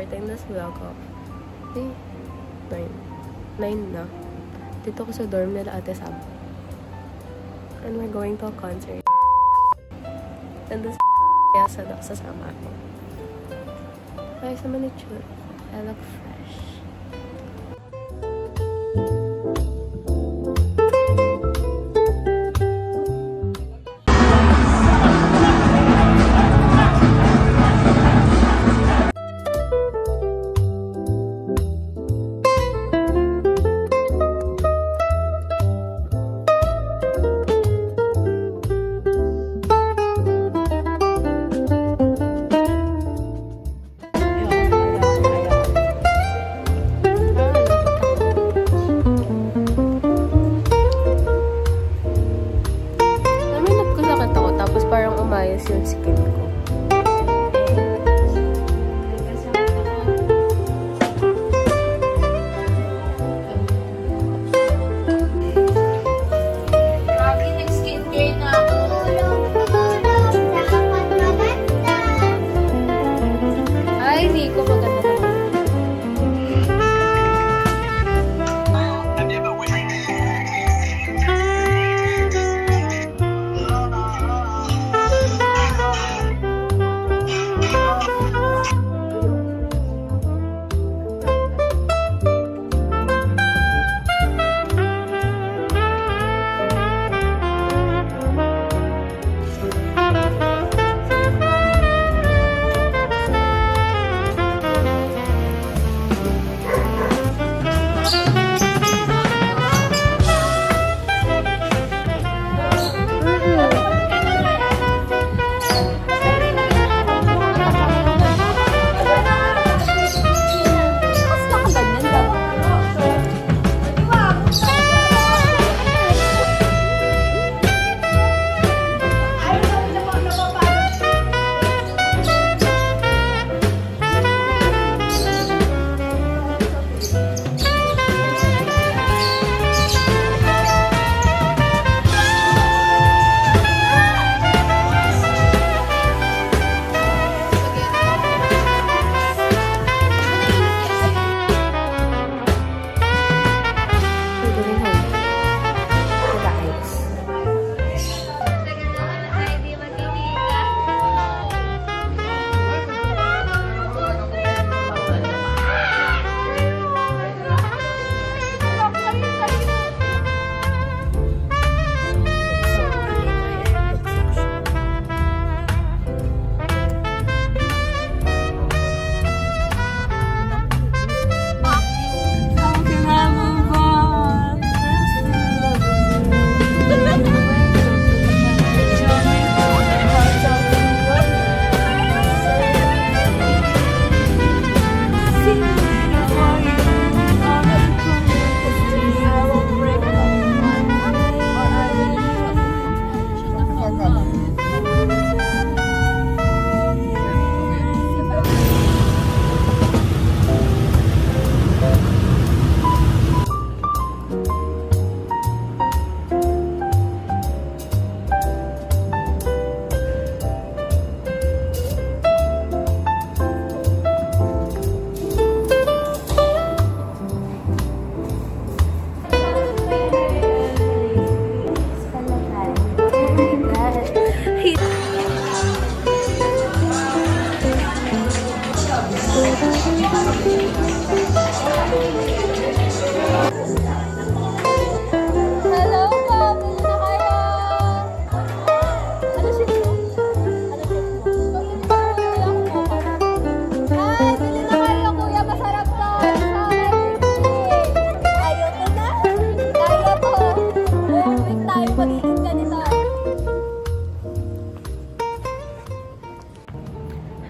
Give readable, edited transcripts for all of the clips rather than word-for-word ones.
time na sa vlog ko. 9 na. Dito ko sa dorm nila Ate Sam. And we're going to a concert. And this kaya sasama ako. Ayos naman itsura. I look fresh. Yung skin ko. Grabe, nag-skincare na ako. Ay, hindi ko maganda naman.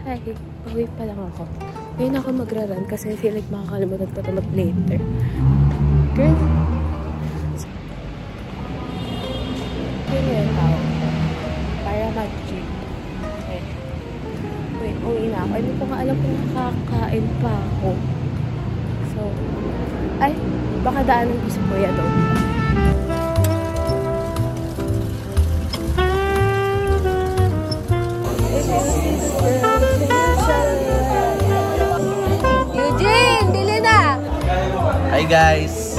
Hi, pauwi pa lang ako. Ngayon ako magra-run kasi I feel like makakalimutan ko ito mag-later. Girl! Yun yung tao. Para mag-gym. Okay. Wait, uwi na ako. Hindi ko nga alam kung nakakain pa ako. So, ay, baka daanan ko si Kuya doon. Hi guys!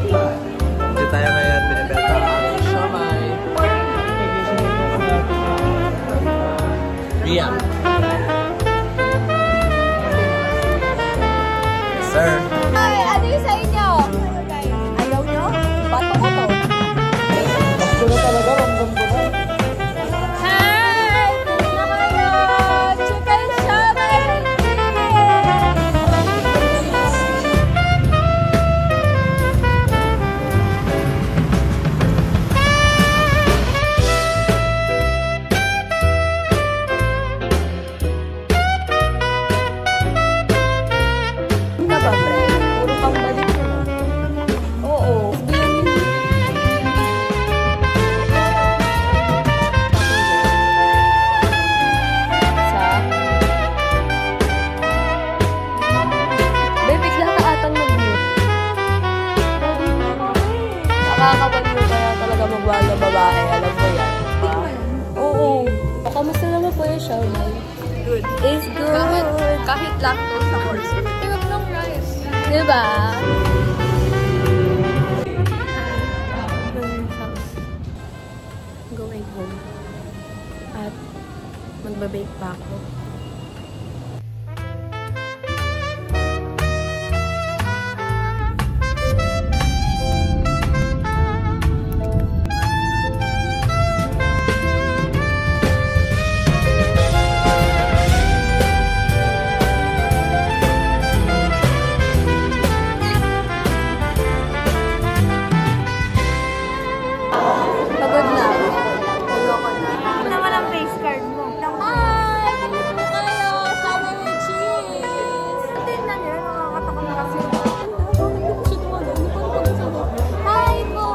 Dito tayo ngayon, binibenta ang aming siomai. Ria. Yes, sir. Ay, ano yung sa inyo? Ayaw nyo? Bato ko to. Gusto na talaga, ramdam ko na. Hi! Ano kayo? Chicken siomai! Ano ba, pre? Puro pang balik yun, ah. Oo. Sa? Babe, bigla ka atang nag-mute. Nakakabaliw kaya talaga magwala babae. Alam mo yan. Oo. Kamusta naman po yung siomai? Good. It's good. Kahit lactose na course. Hirap ng rice. Diba? Going home. At magbabake pa ako. Pagod na ako. Ayoko na. Ano naman ang face card mo? Hi! Bumili po kayo! Sama with cheese! Tingnan nyo, nakakatakot na kasi. Hi po!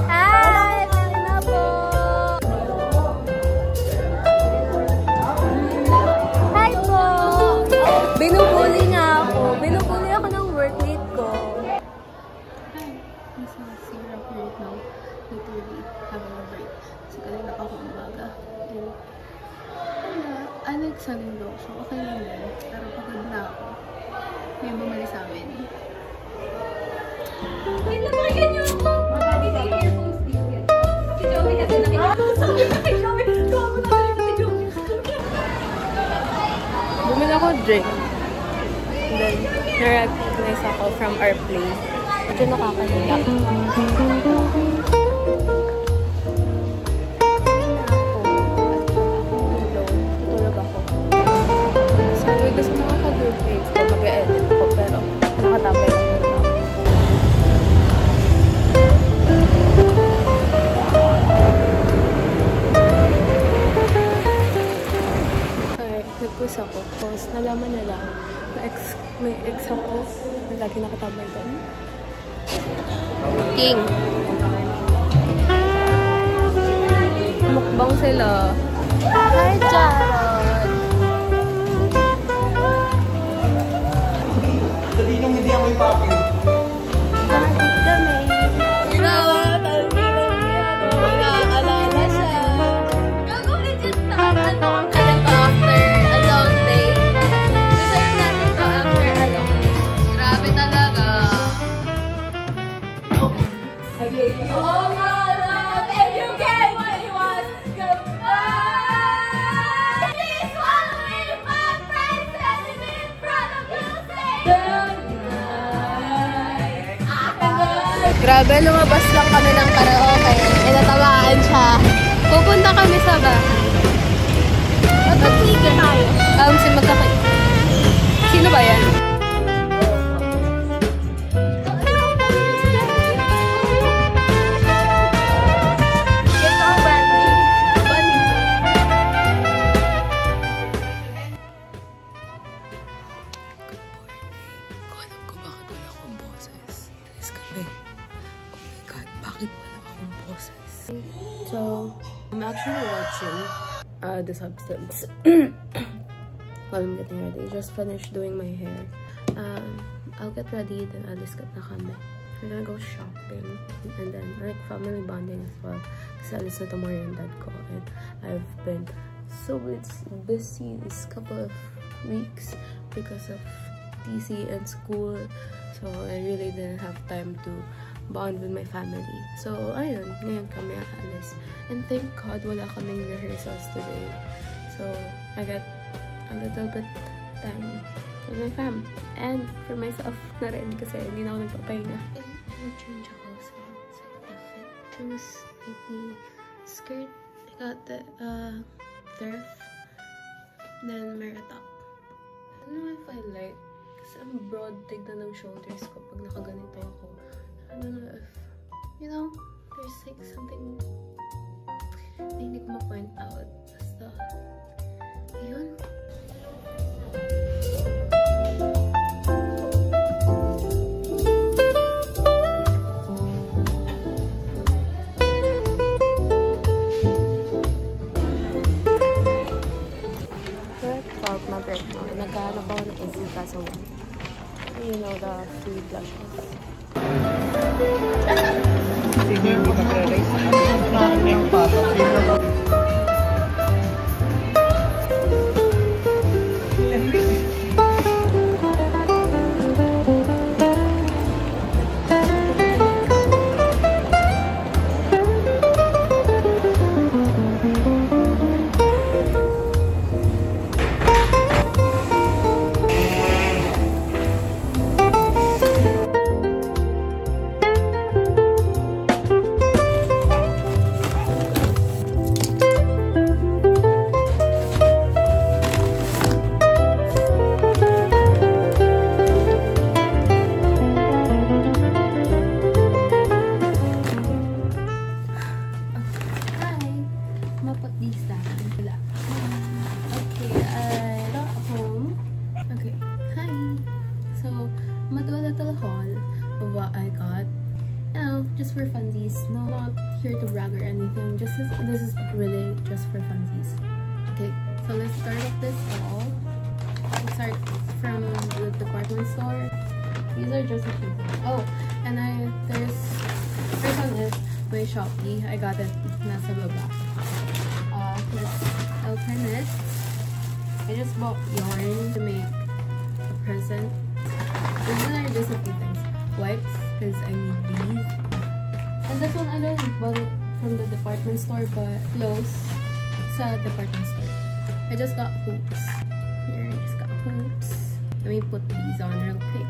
Hi! Hi na po! Hi po! Binubuli na ako. Binubuli ako ng workmate ko. Hi. Nasa zero ako right now. Literally having a break. Kasi kanina pa ako umaga. And I like selling daw. So okay lang din. Pero pagod na ako. May bumali sa amin. Pinapakyan niyo ako! Hindi sa earphones dito. Si Joey kasi nakikita. Kay Joey! Gawa na rin si Joey. Bumili ako drink. And then, na-recognize ako from our place. Medyo nakakaliya. Tutulog ako. Sabi ko sa mga ka-group mates ko, mag-e-edit ako, pero nakatapay lang muna ako. Nag-push ako. Tapos nalaman nila na may ex ako na lagi nakatabay doon. King. Mukbang sila. Hi, Jarod! Talinong hindi ako ipapin. Bakit kami? Nakaalala siya. Gago legit na ano ang alam ko after a long day. Deserve natin to after a long day. Grabe talaga. Oh my love, if you get what you want, goodbye. Please follow me, my friends, standing in front of you, say goodnight. Grabe, lumabas lang kami ng karaoke. E natamaan siya. Pupunta kami sa bahay. Magpapigil tayo. Si magkakay. Sino ba yan? Ito ang Bunny. Bunny. Alam ko bakit wala akong boses. Alis kami. Oh my God, bakit wala akong boses? So, I'm actually watching The Substance. While I'm getting ready. Just finished doing my hair. I'll get ready, then alis na kami. We're gonna go shopping. And then, like, family bonding as well. Kasi alis na tomorrow yung dad ko. And I've been so busy this couple of weeks because of TC and school. So, I really didn't have time to bond with my family. So, ayun, ngayon kami aalis. And thank God, wala kaming rehearsals today. So, I got a little bit time with my fam. And for myself na rin kasi hindi na ako nagpapahinga. And change ako sa outfit. Choose maybe skirt. I got the thrift. Then, meron top. I don't know if I like kasi ang broad tignan ng shoulders ko pag nakaganito ako. I don't know if, you know, there's like something na hindi ko ma-point out. Basta, ayun. Nagkahanap ako ng easy kaso you know the free blushes. Sige, hindi ka pre-race. Ang pato. Just for funsies, no, not here to brag or anything. This is really just for funsies. Okay, so let's start off this haul. Let's start from the department store. These are just a few things. Oh, and first one is my Shopee. I got it nasa baba. Let's open it. I just bought yarn to make a present. These are just a few things. Wipes, because I need these. And this one I don't bought it from the department store, but close sa department store. I just got hoops. Here, I just got hoops. Let me put these on real quick.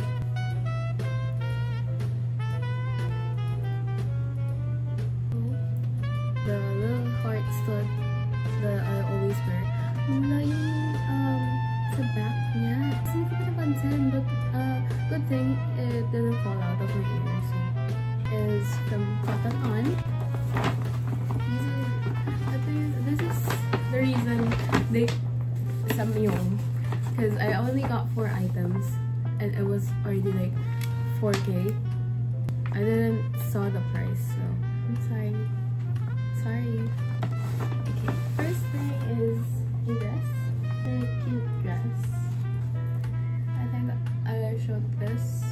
The little heart stud that I always wear. Wala yung sa back niya. Kasi hindi ko napansin, but good thing it didn't fall out of my ears. Is from Cotton On. This is the reason they samyong, because I only got 4 items and it was already like 4K. I didn't saw the price, so I'm sorry. Okay, first thing is a dress. Very cute dress. I think I showed this.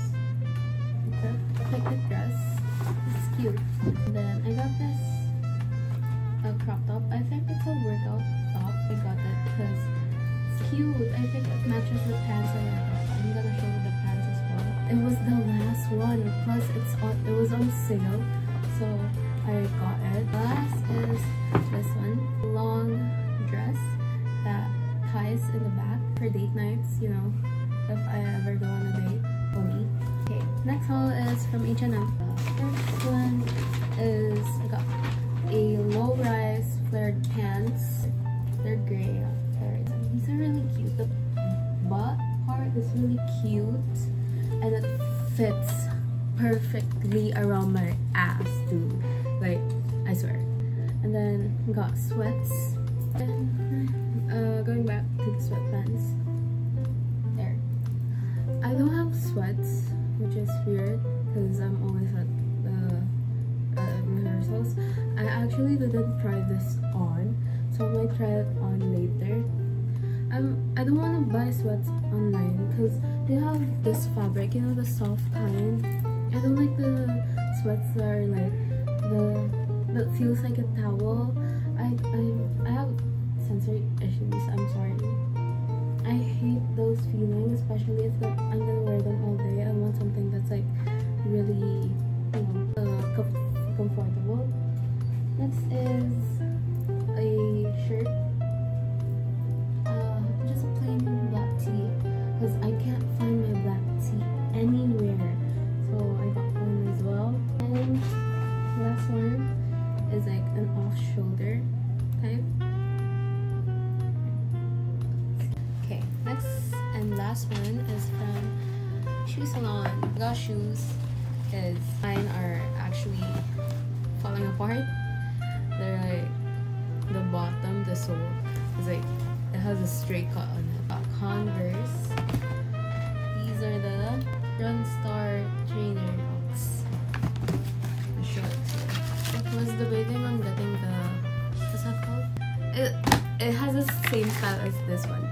It's a fitted dress. It's cute. And then I got this crop top. I think it's a workout top. I got it because it's cute. I think it matches the pants I got. I'm gonna show you the pants as well. It was the last one. Plus it was on sale, so I got it. Last is this one. Long dress that ties in the back for date nights. You know, if I ever go on a date for me. Okay, next haul is from H&M. First one is I got a low-rise flared pants. They're gray. These are really cute. The butt part is really cute, and it fits perfectly around my ass too. Like, I swear. And then we got sweats. And going back to the sweatpants. There. I don't have sweats, which is weird because I'm always at the rehearsals. I actually didn't try this on, so I might try it on later. I don't want to buy sweats online because they have this fabric, you know, the soft kind. I don't like the sweats that are like that feels like a towel. I have sensory issues. I'm sorry. I hate those feelings, especially if I'm gonna wear them all day. I want something that's like really, comfortable. Next is a shirt, just a plain black tee, because I can't find my black tee anywhere, so I got one as well. And last one is like an off-shoulder type. Okay, next and last one is from Shoe Salon. I got shoes because mine are actually falling apart. They're like the bottom, the sole is like it has a straight cut on it. Got Converse. These are the Run Star trainer box. The shorts. I was debating on getting the, what's that called? It has the same style as this one.